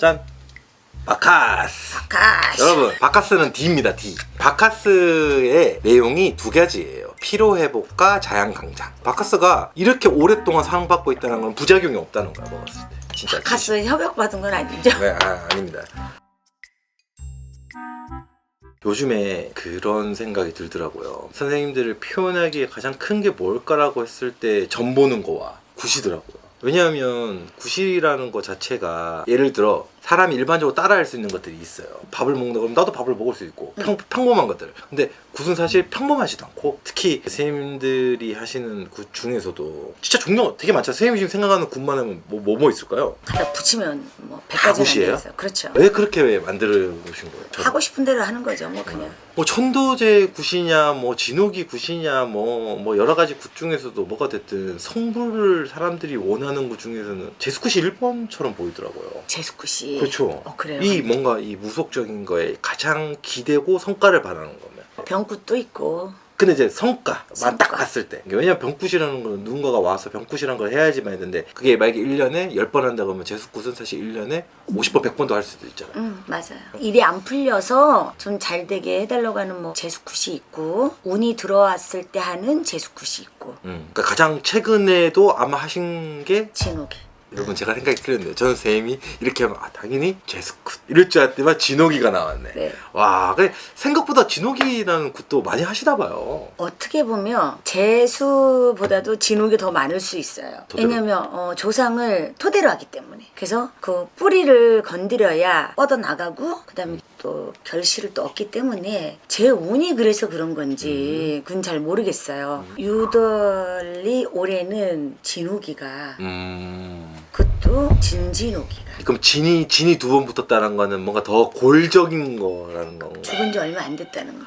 짠! 바카스! 바카스. 여러분, 바카스는 D입니다, D. 바카스의 내용이 두 가지예요. 피로회복과 자양강장. 바카스가 이렇게 오랫동안 사랑받고 있다는 건 부작용이 없다는 거야, 먹었을 때. 진짜. 바카스 협약 받은 건 아니죠? 네, 아닙니다. 요즘에 그런 생각이 들더라고요. 선생님들을 표현하기에 가장 큰 게 뭘까라고 했을 때 점 보는 거와 굿이더라고요. 왜냐하면 굿이라는 거 자체가 예를 들어 사람이 일반적으로 따라할 수 있는 것들이 있어요. 밥을 먹는다 그러면 나도 밥을 먹을 수 있고 평범한 것들. 근데 굿은 사실 평범하지도 않고, 특히 선생님들이 하시는 굿 중에서도 진짜 종류가 되게 많죠. 선생님이 지금 생각하는 굿만 하면 뭐 있을까요? 갖다 붙이면 뭐 다 100가지 굿이에요? 그렇죠. 왜 그렇게 만들어 보신 거예요? 하고 싶은 대로 하는 거죠. 뭐 그냥. 뭐 천도제 굿이냐 뭐 진옥이 굿이냐 뭐 여러 가지 굿 중에서도 뭐가 됐든 성분을 사람들이 원하는 굿 중에서는 제스굿이 1번처럼 보이더라고요. 제스굿이. 그렇죠. 그래요. 이 뭔가 이 무속적인 거에 가장 기대고 성과를 바라는 거면. 병굿도 있고. 근데 이제 성과만 딱 성과. 봤을 때, 왜냐면 병굿이라는 거는 누군가가 와서 병굿이라는 걸 해야지만 했는데, 그게 만약에 1년에 10번 한다 그러면 제수굿은 사실 1년에 50번 100번도 할 수도 있잖아요. 맞아요. 일이 안 풀려서 좀 잘 되게 해달라고 하는 뭐 제수굿이 있고, 운이 들어왔을 때 하는 제수굿이 있고. 그러니까 가장 최근에도 아마 하신 게, 진옥이. 여러분 제가 생각이 틀렸네요. 저는 쌤이 이렇게 하면 당연히 제스굿 이럴 줄 알았더니 진옥이가 나왔네. 네. 와, 근데 생각보다 진옥이라는 굿도 많이 하시나 봐요. 어떻게 보면 제수보다도 진옥이 더 많을 수 있어요. 토대로. 왜냐면 조상을 토대로 하기 때문에. 그래서 그 뿌리를 건드려야 뻗어나가고, 그 다음에 또 결실을 또 얻기 때문에 제 운이 그래서 그런 건지 그건 잘 모르겠어요. 유달리 올해는 진옥이가, 그것도 진진옥이가. 그럼 진이 두 번 붙었다는 거는 뭔가 더 골적인 거라는 건가? 죽은 지 얼마 안 됐다는 거.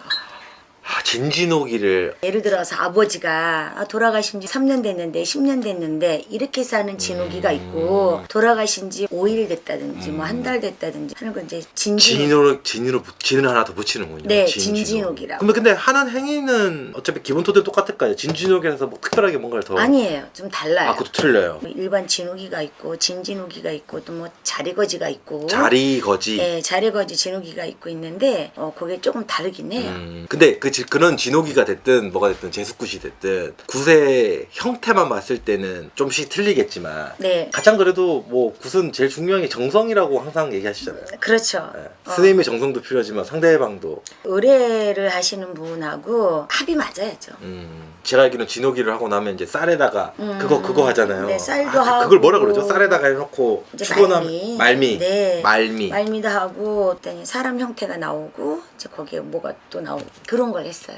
진진옥이를. 예를 들어서 아버지가 돌아가신 지 3년 됐는데 10년 됐는데 이렇게 사는 진옥이가 있고, 돌아가신 지 5일 됐다든지 뭐 한 달 됐다든지 하는 건 이제 진진옥. 진을 하나 더 붙이는군요. 네, 진진옥이라고. 근데 하는 행위는 어차피 기본 토대 똑같을까요? 진진옥이라서 뭐 특별하게 뭔가를 더. 아니에요. 좀 달라요. 그것도 틀려요. 일반 진옥이가 있고 진진옥이가 있고 또 뭐 자리거지가 있고. 자리거지. 네, 자리거지 진옥이가 있고 있는데 그게 조금 다르긴 해요. 근데 그런 진옥이가 됐든 뭐가 됐든 제수굿이 됐든 굿의 형태만 봤을 때는 좀씩 틀리겠지만, 네. 가장 그래도 뭐 굿은 제일 중요한 게 정성이라고 항상 얘기하시잖아요. 그렇죠. 네. 선생님의 정성도 필요하지만 상대방도. 의뢰를 하시는 분하고 합이 맞아야죠. 제가 알기로는 진옥이를 하고 나면 이제 쌀에다가 그거 하잖아요. 네, 쌀도 하고. 그걸 뭐라 그러죠? 쌀에다가 해놓고 이제 죽어나면 말미. 네. 말미. 말미도 하고, 그다음에 사람 형태가 나오고, 이제 거기에 뭐가 또 나오고 그런 걸 했어요.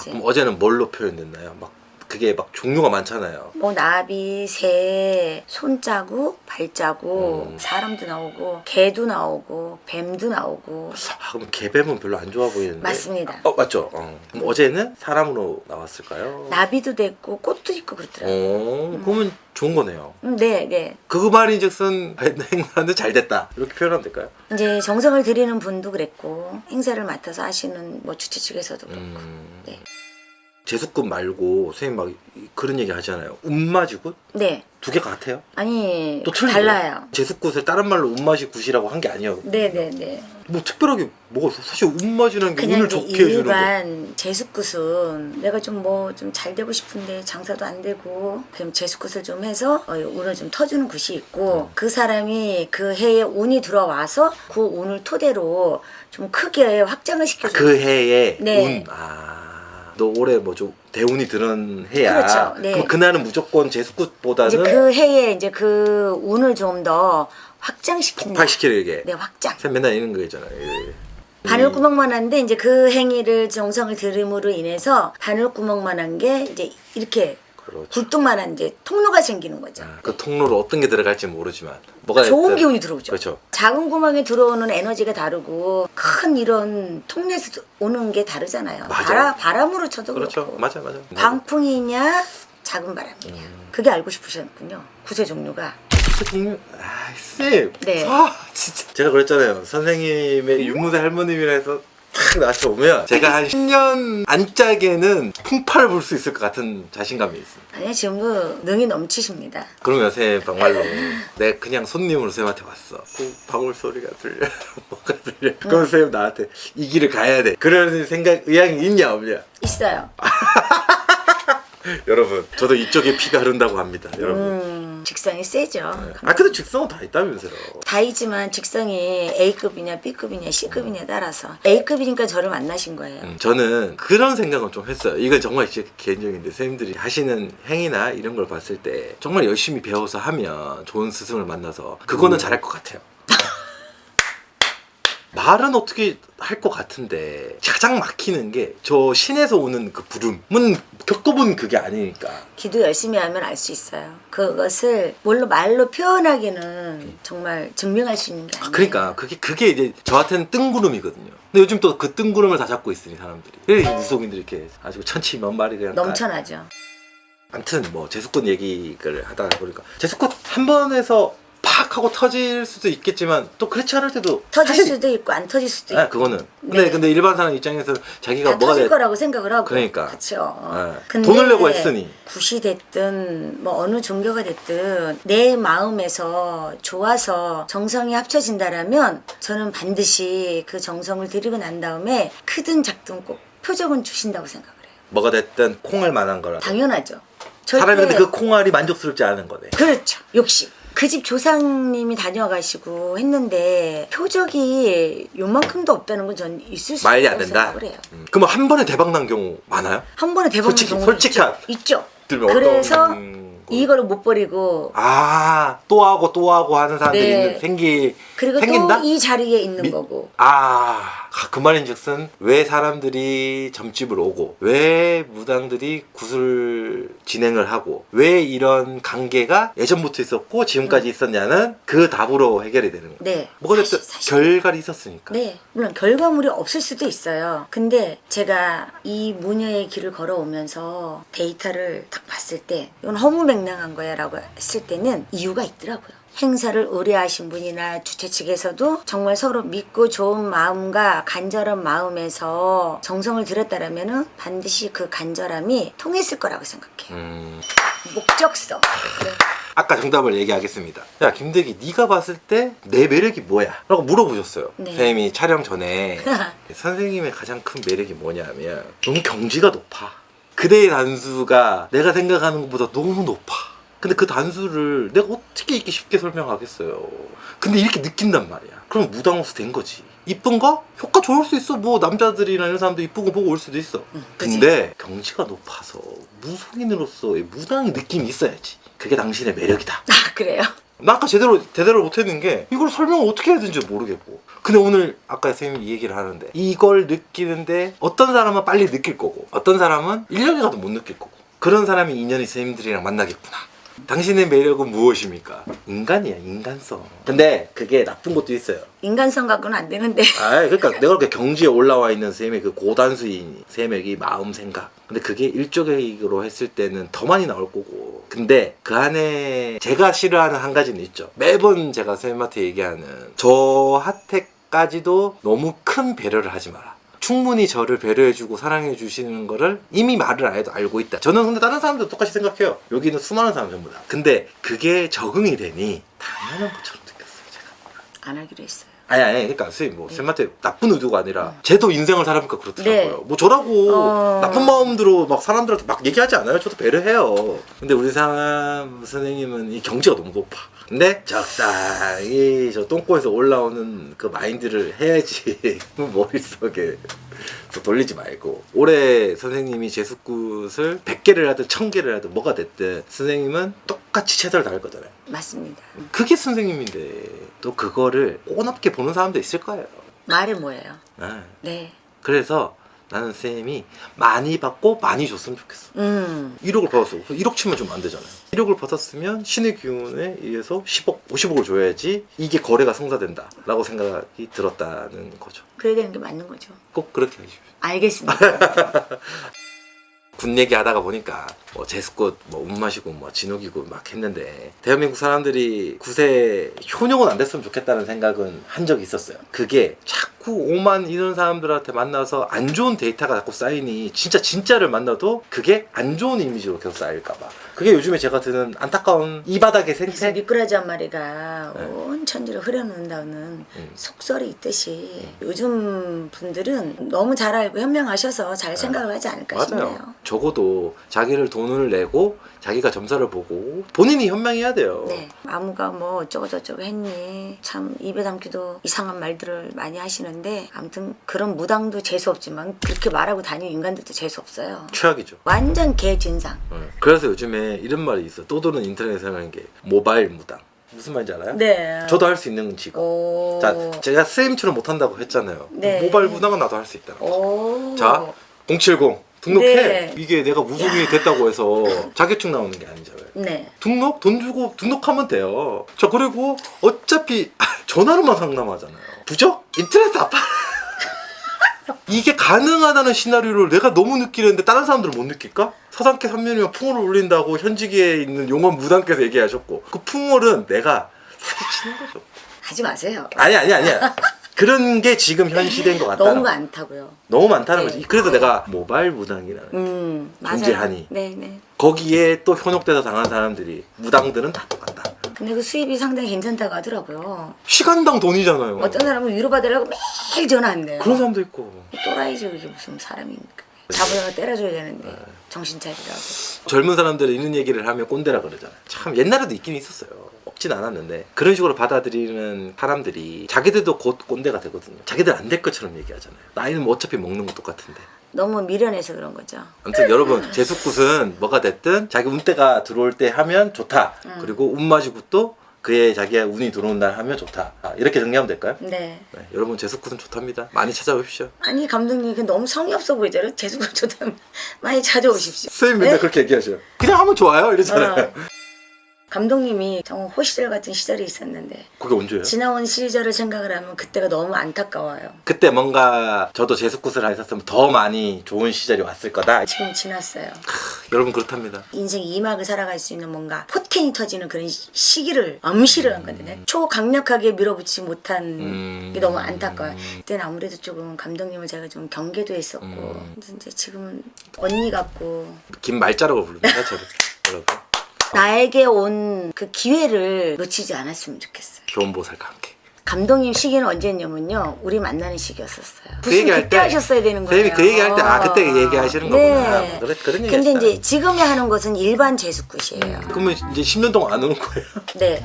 그럼 어제는 뭘로 표현됐나요? 막 그게 막 종류가 많잖아요. 뭐 나비, 새, 손자국, 발자국, 사람도 나오고, 개도 나오고, 뱀도 나오고. 그럼 개뱀은 별로 안 좋아 보이는데. 맞습니다. 맞죠. 그럼 어제는 사람으로 나왔을까요? 나비도 됐고, 꽃도 있고 그렇더라고요. 그러면 좋은 거네요. 네, 네. 그 말인즉슨 행사는 잘 됐다, 이렇게 표현하면 될까요? 이제 정성을 들이는 분도 그랬고, 행사를 맡아서 하시는 뭐 주최 측에서도 그렇고. 네. 제수굿 말고 선생님 막 그런 얘기 하잖아요. 운마지굿? 네. 두 개 같아요? 아니, 또 틀려요? 달라요. 제수굿을 다른 말로 운마지 굿이라고 한 게 아니에요. 네, 네, 네. 뭐 특별하게 뭐가 있어? 사실 운마지라는 게 그냥 운을 이제 좋게 해주는 거. 일반 제수굿은 내가 좀 뭐 좀 잘 되고 싶은데 장사도 안 되고, 그럼 제수굿을 좀 해서 운을 좀 터주는 굿이 있고, 그 사람이 그 해에 운이 들어와서 그 운을 토대로 좀 크게 확장을 시켜줘요. 그 해에 네. 운. 너 올해 뭐 좀 대운이 드는 해야. 그렇죠. 네. 그럼 그날은 무조건 제수굿보다는 이제 그 해에 이제 그 운을 좀 더 확장시킨다. 폭발시키게. 네, 확장. 쌤 맨날 이런 거 있잖아요. 예. 바늘구멍만 한데 이제 그 행위를 정성을 들임으로 인해서 바늘구멍만 한 게 이제 이렇게 그렇죠. 굴뚝만한 이제 통로가 생기는 거죠. 그 통로로 어떤 게 들어갈지 모르지만 뭐가 좋은 됐든. 기운이 들어오죠. 그렇죠. 작은 구멍에 들어오는 에너지가 다르고 큰 이런 통로에서 오는 게 다르잖아요. 맞아요. 바람으로 쳐도 그렇죠. 그렇고. 맞아. 광풍이냐 작은 바람이냐. 그게 알고 싶으셨군요. 구세 종류가. 종류. 쌤. 네. 진짜. 제가 그랬잖아요. 선생님의 윤무새 할머님이라 해서 탁 딱 나한테 오면 제가 한 10년 안짝에는 풍파를 불 수 있을 것 같은 자신감이 있습니다. 아니 지금도 능이 넘치십니다. 그러면 쌤 정말로 내 그냥 손님으로 쌤한테 왔어. 방울 소리가 들려. 뭐가 들려. 그럼 쌤 나한테 이 길을 가야 돼. 그런 생각 의향이 있냐 없냐? 있어요. 여러분 저도 이쪽에 피가 흐른다고 합니다. 여러분. 직성이 세죠. 아 근데 직성은 다 있다면서요. 다이지만 직성이 A급이냐 B급이냐 C급이냐에 따라서 A급이니까 저를 만나신 거예요. 저는 그런 생각은 좀 했어요. 이건 정말 제 개인적인데 선생님들이 하시는 행위나 이런 걸 봤을 때 정말 열심히 배워서 하면 좋은 스승을 만나서 그거는 잘할 것 같아요. 말은 어떻게 할 것 같은데 가장 막히는 게 저 신에서 오는 그 부름은 겪어본 그게 아니니까. 기도 열심히 하면 알 수 있어요. 그것을 말로 표현하기는 정말 증명할 수 있는 게 아니에요. 그러니까 그게 이제 저한테는 뜬구름이거든요. 근데 요즘 또 그 뜬구름을 다 잡고 있으니 사람들이. 그래서 무속인들이 이렇게 아주 천치만마리 그냥 넘쳐나죠. 아무튼 뭐 제수꽃 얘기를 하다 보니까 제수꽃 한 번에서 팍 하고 터질 수도 있겠지만 또 그렇지 않을 때도 터질 사실- 수도 있고 안 터질 수도 있고. 네, 그거는 근데 일반 사람 입장에서 자기가 다 뭐가 터질 돼 거라고 생각을 하고. 그러니까. 그렇죠. 네. 돈을 내고 했으니. 굿이 됐든 뭐 어느 종교가 됐든 내 마음에서 좋아서 정성이 합쳐진다라면 저는 반드시 그 정성을 들이고 난 다음에 크든 작든 꼭 표적은 주신다고 생각을 해요. 뭐가 됐든 콩알 만한 거라. 당연하죠. 사람이 근데 그 콩알이 만족스럽지 않은 거네. 그렇죠. 욕심. 그 집 조상님이 다녀가시고 했는데 표적이 요만큼도 없다는 건 전 있을 수 말이 안 없다고 된다. 생각을 해요. 그럼 한 번에 대박 난 경우 많아요? 한 번에 대박 난 경우도 솔직한. 있죠. 들면 그래서 어떤 이거를 못 버리고 또 하고 하는 사람들이 네. 그리고 생긴다? 또 이 자리에 있는 거고. 그 말인즉슨 왜 사람들이 점집을 오고 왜 무당들이 굿을 진행을 하고 왜 이런 관계가 예전부터 있었고 지금까지 있었냐는 그 답으로 해결이 되는 거예요. 네. 뭐가 됐든 사실. 결과를 있었으니까. 네. 물론 결과물이 없을 수도 있어요. 근데 제가 이 무녀의 길을 걸어오면서 데이터를 딱 봤을 때 이건 허무맹랑한 거야 라고 했을 때는 이유가 있더라고요. 행사를 의뢰하신 분이나 주최 측에서도 정말 서로 믿고 좋은 마음과 간절한 마음에서 정성을 들였다라면은 반드시 그 간절함이 통했을 거라고 생각해요. 목적성. 네. 아까 정답을 얘기하겠습니다. 야 김대기 네가 봤을 때 내 매력이 뭐야? 라고 물어보셨어요. 네. 선생님이 촬영 전에 선생님의 가장 큰 매력이 뭐냐면 너무 경지가 높아. 그대의 단수가 내가 생각하는 것보다 너무 높아. 근데 그 단수를 내가 어떻게 이렇게 쉽게 설명하겠어요. 근데 이렇게 느낀단 말이야. 그럼 무당으로서 된 거지. 이쁜 거? 효과 좋을 수 있어. 뭐 남자들이나 이런 사람도 이쁜 거 보고 올 수도 있어. 근데 경지가 높아서 무속인으로서의 무당의 느낌이 있어야지. 그게 당신의 매력이다. 아, 그래요? 나 아까 제대로 못했는 게 이걸 설명을 어떻게 해야 되는지 모르겠고. 근데 오늘 아까 선생님이 이 얘기를 하는데 이걸 느끼는데 어떤 사람은 빨리 느낄 거고 어떤 사람은 1년이 가도 못 느낄 거고 그런 사람이 인연이 선생님들이랑 만나겠구나. 당신의 매력은 무엇입니까? 인간이야, 인간성. 근데 그게 나쁜 것도 있어요. 인간성 갖고는 안 되는데. 그러니까 내가 그렇게 경지에 올라와 있는 쌤의 그 고단수인 쌤의 마음 생각. 근데 그게 일조계획으로 했을 때는 더 많이 나올 거고. 근데 그 안에 제가 싫어하는 한 가지는 있죠. 매번 제가 쌤한테 얘기하는 저한테까지도 너무 큰 배려를 하지 마라. 충분히 저를 배려해주고 사랑해주시는 거를 이미 말을 안 해도 알고 있다. 저는 근데 다른 사람들도 똑같이 생각해요. 여기는 수많은 사람 전부 다. 근데 그게 적응이 되니 당연한 것처럼 느꼈어요, 제가. 안 하기로 했어요. 아니 그러니까 선생님 뭐 쌤한테 나쁜 의도가 아니라 쟤도 인생을 살아보니까 그렇더라고요. 네. 뭐 저라고 나쁜 마음으로 막 사람들한테 막 얘기하지 않아요. 저도 배려해요. 근데 우리 선생님은 이 경지가 너무 높아. 근데 적당히 저 똥꼬에서 올라오는 그 마인드를 해야지. 머릿속에 또 돌리지 말고. 올해 선생님이 제수굿을 100개를 하든 1000개를 하든 뭐가 됐든 선생님은 똑같이 최선을 다할 거잖아요. 맞습니다. 그게 선생님인데 또 그거를 꼬납게 보는 사람도 있을 거예요. 말이 뭐예요? 네. 네. 그래서 나는 쌤이 많이 받고 많이 줬으면 좋겠어. 1억을 받았어. 1억 치면 좀 안 되잖아요. 1억을 받았으면 신의 기운에 의해서 10억, 50억을 줘야지 이게 거래가 성사된다 라고 생각이 들었다는 거죠. 그래야 되는 게 맞는 거죠. 꼭 그렇게 하십시오. 알겠습니다. 군 얘기 하다가 보니까 뭐 제수꽃 뭐 운마시고 뭐 진옥이고 막 했는데 대한민국 사람들이 굿에 효용은 안 됐으면 좋겠다는 생각은 한 적이 있었어요. 그게 자꾸 9, 5만 이런 사람들한테 만나서 안 좋은 데이터가 자꾸 쌓이니 진짜를 만나도 그게 안 좋은 이미지로 계속 쌓일까봐. 그게 요즘에 제가 드는 안타까운 이 바닥의 그래서 생태. 미꾸라지 한 마리가 네. 온 천지를 흐려놓는다는 속설이 있듯이 요즘 분들은 너무 잘 알고 현명하셔서 잘 생각을 하지 않을까 싶네요. 맞아요. 적어도 자기를 돈을 내고 자기가 점사를 보고 본인이 현명해야 돼요. 네. 아무가 뭐 어쩌고저쩌고 했니 참 입에 담기도 이상한 말들을 많이 하시는데 아무튼 그런 무당도 재수없지만 그렇게 말하고 다니는 인간들도 재수없어요. 최악이죠. 완전 개진상. 그래서 요즘에 이런 말이 있어. 또 도는 인터넷에 하는 게 모바일 무당. 무슨 말인지 알아요? 네. 저도 할 수 있는 직업. 오. 자, 제가 선생님처럼 못한다고 했잖아요. 네. 모바일 무당은 나도 할 수 있다. 오. 자, 070 등록해. 네. 이게 내가 무속인이 됐다고 해서 자격증 나오는 게 아니잖아요. 네. 등록 돈 주고 등록하면 돼요. 자, 그리고 어차피 전화로만 상담하잖아요. 부적? 인터넷 아파. 이게 가능하다는 시나리오를 내가 너무 느끼는데 다른 사람들은 못 느낄까? 사상캐 3년이면 풍어를 울린다고 현직에 있는 용원 무당께서 얘기하셨고 그 풍어는 내가 사기치는 거죠. 하지 마세요. 아니야. 그런 게 지금 현 시대인 것 같다. 너무 많다고요. 너무 많다는 네. 거지. 그래서 내가 모바일 무당이라는 맞아요. 존재하니. 네네. 거기에 또 현혹돼서 당한 사람들이 무당들은 다 똑같다. 근데 그 수입이 상당히 괜찮다고 하더라고요. 시간당 돈이잖아요. 어떤 사람은 위로받으려고 매일 전화한대요. 그런 사람도 있고. 또라이죠 이게 무슨 사람입니까? 잡으다가 때려줘야 되는데 정신 차리라고. 젊은 사람들이 있는 얘기를 하면 꼰대라 그러잖아요. 참 옛날에도 있긴 있었어요. 없진 않았는데 그런 식으로 받아들이는 사람들이 자기들도 곧 꼰대가 되거든요. 자기들 안 될 것처럼 얘기하잖아요. 나이는 뭐 어차피 먹는 거 똑같은데. 너무 미련해서 그런 거죠. 아무튼 여러분 제수굿은 뭐가 됐든 자기 운때가 들어올 때 하면 좋다. 그리고 운마지굿도 그의 자기의 운이 들어온 날 하면 좋다. 이렇게 정리하면 될까요? 네. 네, 여러분 제수굿은 좋답니다. 많이 찾아오십시오. 아니 감독님 그 너무 성의 없어 보이잖아요. 재수가 좋다면 많이 찾아오십시오. 선생님 맨날 네? 그렇게 얘기하셔요. 그냥 하면 좋아요 이러잖아요. 감독님이 정말 호시절 같은 시절이 있었는데 그게 언제예요? 지나온 시절을 생각을 하면 그때가 너무 안타까워요. 그때 뭔가 저도 제수굿을 했었으면 더 많이 좋은 시절이 왔을 거다. 지금 지났어요. 여러분 그렇답니다. 인생 2막을 살아갈 수 있는 뭔가 포텐이 터지는 그런 시기를 암시를 한 건데 초강력하게 밀어붙이지 못한 게 너무 안타까워요. 그때는 아무래도 조금 감독님을 제가 좀 경계도 했었고 이제 지금 언니 같고 긴 말자라고 부릅니다 저를. 여러분 나에게 온 그 기회를 놓치지 않았으면 좋겠어요. 좋은 보살과 함께. 감독님 시기는 언제였냐면요. 우리 만나는 시기였었어요. 그 무슨 얘기할 그때 때 하셨어야 되는 거예요. 선생님이 그 얘기할 때 그때 얘기하시는 거구나. 네. 그런 얘기. 근데 이제 지금에 하는 것은 일반 재수굿이에요. 그러면 이제 10년 동안 안 오는 거예요. 네.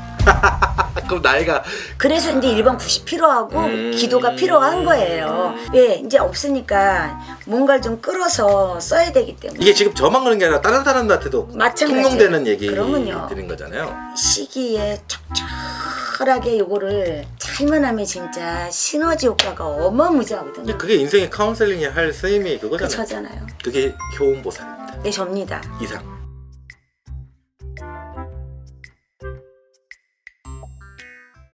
그럼 나이가 그래서 이제 일반 굿이 필요하고 기도가 필요한 거예요. 왜 이제 없으니까 뭔가를 좀 끌어서 써야 되기 때문에. 이게 지금 저만 그런 게 아니라 다른 사람들한테도 마찬가지예요. 통용되는 얘기 그러면요. 드린 거잖아요. 시기에 적절하게 요거를 잘만 하면 진짜 시너지 효과가 어마무지하거든요. 근데 그게 인생의 카운셀링이 할 선생님이 그 그거잖아요. 저잖아요. 그게 효운보살입니다. 네, 접니다. 이상.